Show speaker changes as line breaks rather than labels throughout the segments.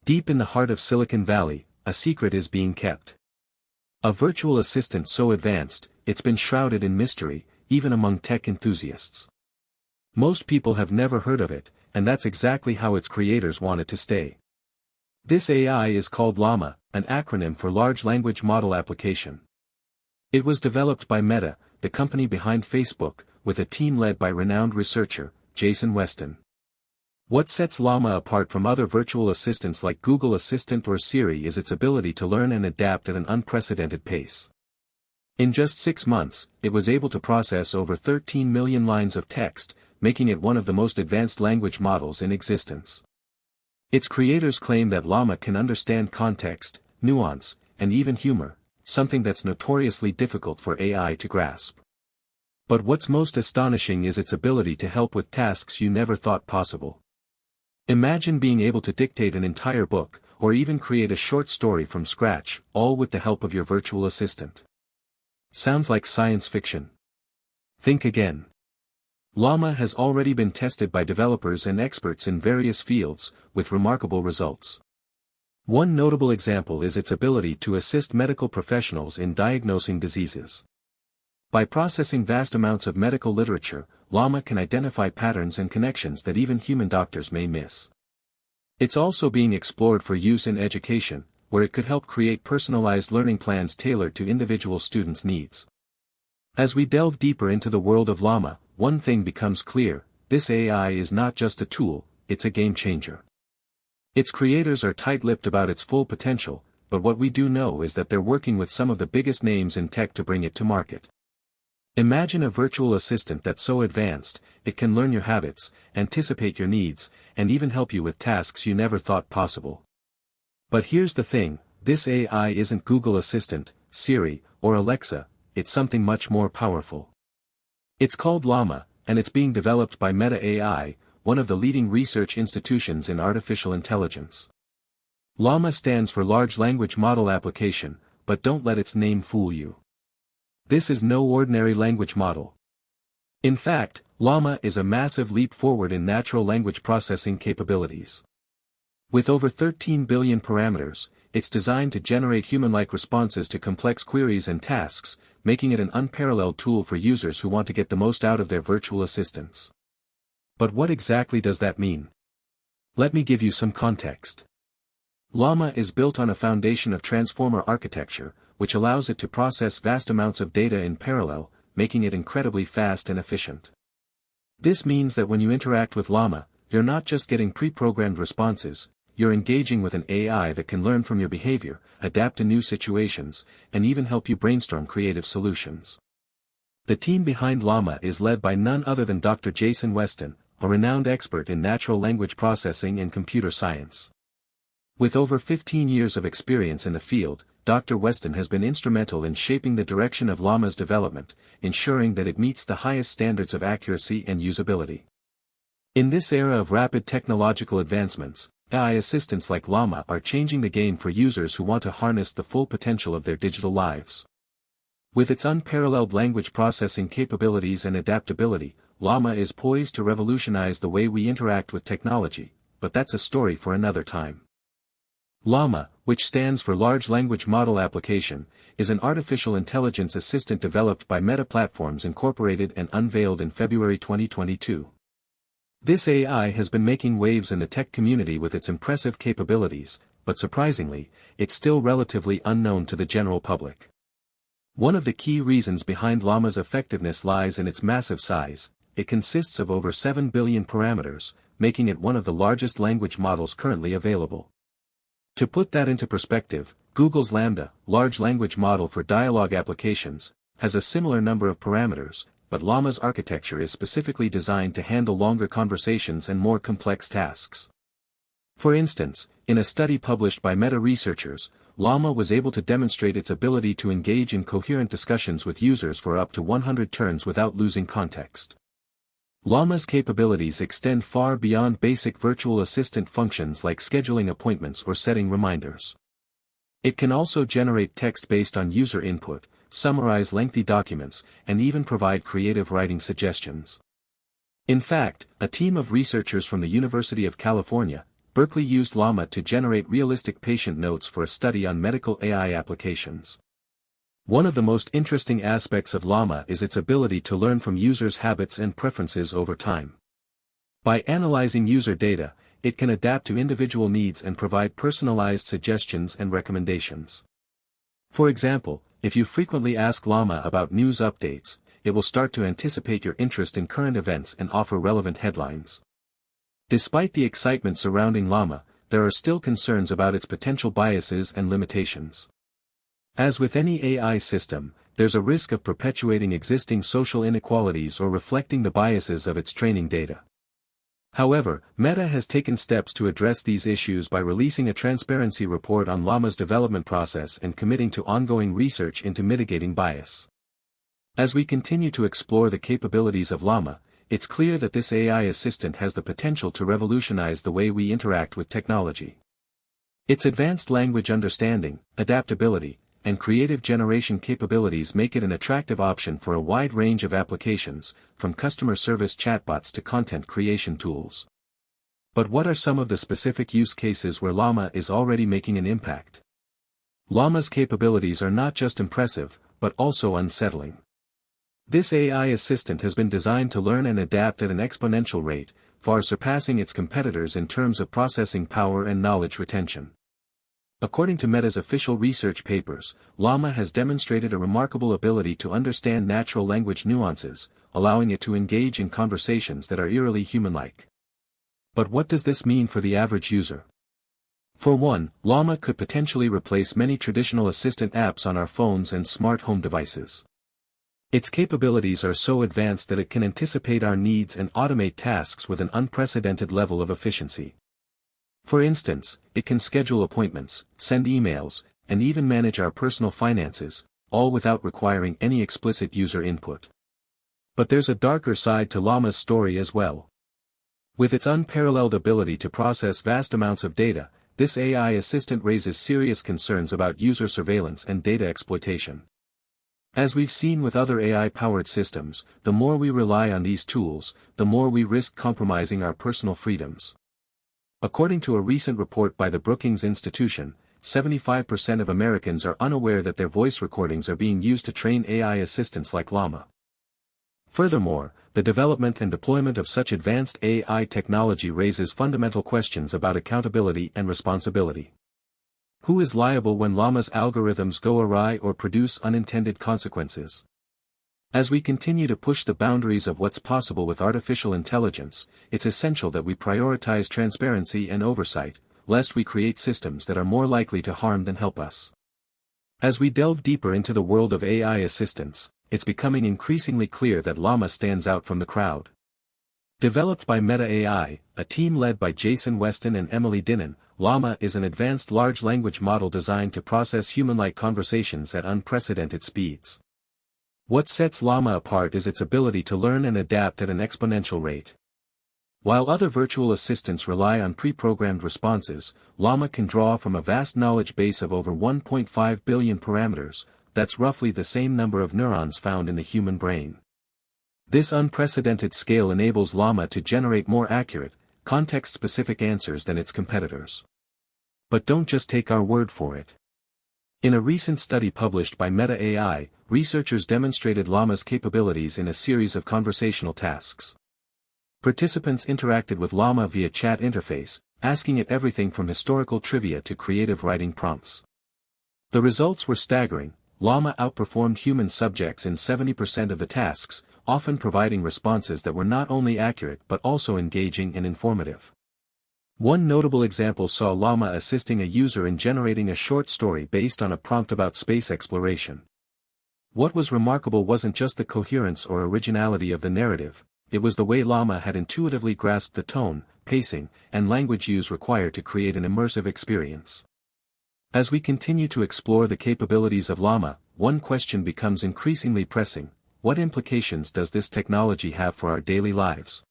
Deep in the heart of Silicon Valley, a secret is being kept. A virtual assistant so advanced, it's been shrouded in mystery, even among tech enthusiasts. Most people have never heard of it, and that's exactly how its creators want it to stay. This AI is called LLaMA, an acronym for Large Language Model Application. It was developed by Meta, the company behind Facebook, with a team led by renowned researcher, Jason Weston. What sets LLaMA apart from other virtual assistants like Google Assistant or Siri is its ability to learn and adapt at an unprecedented pace. In just 6 months, it was able to process over 13 million lines of text, making it one of the most advanced language models in existence. Its creators claim that LLaMA can understand context, nuance, and even humor, something that's notoriously difficult for AI to grasp. But what's most astonishing is its ability to help with tasks you never thought possible. Imagine being able to dictate an entire book, or even create a short story from scratch, all with the help of your virtual assistant. Sounds like science fiction. Think again. LLaMA has already been tested by developers and experts in various fields, with remarkable results. One notable example is its ability to assist medical professionals in diagnosing diseases. By processing vast amounts of medical literature, LLaMA can identify patterns and connections that even human doctors may miss. It's also being explored for use in education, where it could help create personalized learning plans tailored to individual students' needs. As we delve deeper into the world of LLaMA, one thing becomes clear: this AI is not just a tool, it's a game changer. Its creators are tight-lipped about its full potential, but what we do know is that they're working with some of the biggest names in tech to bring it to market. Imagine a virtual assistant that's so advanced, it can learn your habits, anticipate your needs, and even help you with tasks you never thought possible. But here's the thing, this AI isn't Google Assistant, Siri, or Alexa, it's something much more powerful. It's called LLaMA, and it's being developed by Meta AI, one of the leading research institutions in artificial intelligence. LLaMA stands for Large Language Model Application, but don't let its name fool you. This is no ordinary language model. In fact, LLaMA is a massive leap forward in natural language processing capabilities. With over 13 billion parameters, it's designed to generate human-like responses to complex queries and tasks, making it an unparalleled tool for users who want to get the most out of their virtual assistants. But what exactly does that mean? Let me give you some context. LLaMA is built on a foundation of transformer architecture, which allows it to process vast amounts of data in parallel, making it incredibly fast and efficient. This means that when you interact with LLaMA, you're not just getting pre-programmed responses, you're engaging with an AI that can learn from your behavior, adapt to new situations, and even help you brainstorm creative solutions. The team behind LLaMA is led by none other than Dr. Jason Weston, a renowned expert in natural language processing and computer science. With over 15 years of experience in the field, Dr. Weston has been instrumental in shaping the direction of LLaMA's development, ensuring that it meets the highest standards of accuracy and usability. In this era of rapid technological advancements, AI assistants like LLaMA are changing the game for users who want to harness the full potential of their digital lives. With its unparalleled language processing capabilities and adaptability, LLaMA is poised to revolutionize the way we interact with technology, but that's a story for another time. LLaMA, which stands for Large Language Model Application, is an artificial intelligence assistant developed by Meta Platforms Incorporated and unveiled in February 2022. This AI has been making waves in the tech community with its impressive capabilities, but surprisingly, it's still relatively unknown to the general public. One of the key reasons behind LLaMA's effectiveness lies in its massive size. It consists of over 7 billion parameters, making it one of the largest language models currently available. To put that into perspective, Google's LaMDA, large language model for dialogue applications, has a similar number of parameters, but LLaMA's architecture is specifically designed to handle longer conversations and more complex tasks. For instance, in a study published by Meta researchers, LLaMA was able to demonstrate its ability to engage in coherent discussions with users for up to 100 turns without losing context. LLaMA's capabilities extend far beyond basic virtual assistant functions like scheduling appointments or setting reminders. It can also generate text based on user input, summarize lengthy documents, and even provide creative writing suggestions. In fact, a team of researchers from the University of California, Berkeley used LLaMA to generate realistic patient notes for a study on medical AI applications. One of the most interesting aspects of LLaMA is its ability to learn from users' habits and preferences over time. By analyzing user data, it can adapt to individual needs and provide personalized suggestions and recommendations. For example, if you frequently ask LLaMA about news updates, it will start to anticipate your interest in current events and offer relevant headlines. Despite the excitement surrounding LLaMA, there are still concerns about its potential biases and limitations. As with any AI system, there's a risk of perpetuating existing social inequalities or reflecting the biases of its training data. However, Meta has taken steps to address these issues by releasing a transparency report on LLaMA's development process and committing to ongoing research into mitigating bias. As we continue to explore the capabilities of LLaMA, it's clear that this AI assistant has the potential to revolutionize the way we interact with technology. Its advanced language understanding, adaptability, and creative generation capabilities make it an attractive option for a wide range of applications, from customer service chatbots to content creation tools. But what are some of the specific use cases where LLaMA is already making an impact? LLaMA's capabilities are not just impressive, but also unsettling. This AI assistant has been designed to learn and adapt at an exponential rate, far surpassing its competitors in terms of processing power and knowledge retention. According to Meta's official research papers, LLaMA has demonstrated a remarkable ability to understand natural language nuances, allowing it to engage in conversations that are eerily human-like. But what does this mean for the average user? For one, LLaMA could potentially replace many traditional assistant apps on our phones and smart home devices. Its capabilities are so advanced that it can anticipate our needs and automate tasks with an unprecedented level of efficiency. For instance, it can schedule appointments, send emails, and even manage our personal finances, all without requiring any explicit user input. But there's a darker side to LLaMA's story as well. With its unparalleled ability to process vast amounts of data, this AI assistant raises serious concerns about user surveillance and data exploitation. As we've seen with other AI-powered systems, the more we rely on these tools, the more we risk compromising our personal freedoms. According to a recent report by the Brookings Institution, 75% of Americans are unaware that their voice recordings are being used to train AI assistants like LLaMA. Furthermore, the development and deployment of such advanced AI technology raises fundamental questions about accountability and responsibility. Who is liable when LLaMA's algorithms go awry or produce unintended consequences? As we continue to push the boundaries of what's possible with artificial intelligence, it's essential that we prioritize transparency and oversight, lest we create systems that are more likely to harm than help us. As we delve deeper into the world of AI assistants, it's becoming increasingly clear that LLaMA stands out from the crowd. Developed by Meta AI, a team led by Jason Weston and Emily Dinnan, LLaMA is an advanced large language model designed to process human-like conversations at unprecedented speeds. What sets LLaMA apart is its ability to learn and adapt at an exponential rate. While other virtual assistants rely on pre-programmed responses, LLaMA can draw from a vast knowledge base of over 1.5 billion parameters, that's roughly the same number of neurons found in the human brain. This unprecedented scale enables LLaMA to generate more accurate, context-specific answers than its competitors. But don't just take our word for it. In a recent study published by Meta AI, researchers demonstrated LLaMA's capabilities in a series of conversational tasks. Participants interacted with LLaMA via chat interface, asking it everything from historical trivia to creative writing prompts. The results were staggering. LLaMA outperformed human subjects in 70% of the tasks, often providing responses that were not only accurate but also engaging and informative. One notable example saw LLaMA assisting a user in generating a short story based on a prompt about space exploration. What was remarkable wasn't just the coherence or originality of the narrative, it was the way LLaMA had intuitively grasped the tone, pacing, and language use required to create an immersive experience. As we continue to explore the capabilities of LLaMA, one question becomes increasingly pressing: what implications does this technology have for our daily lives?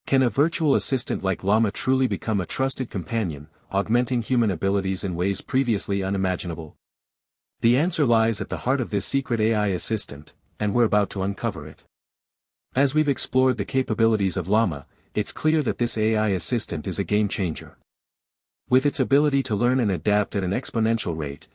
Can a virtual assistant like LLaMA truly become a trusted companion, augmenting human abilities in ways previously unimaginable? The answer lies at the heart of this secret AI assistant, and we're about to uncover it. As we've explored the capabilities of LLaMA, it's clear that this AI assistant is a game changer. With its ability to learn and adapt at an exponential rate,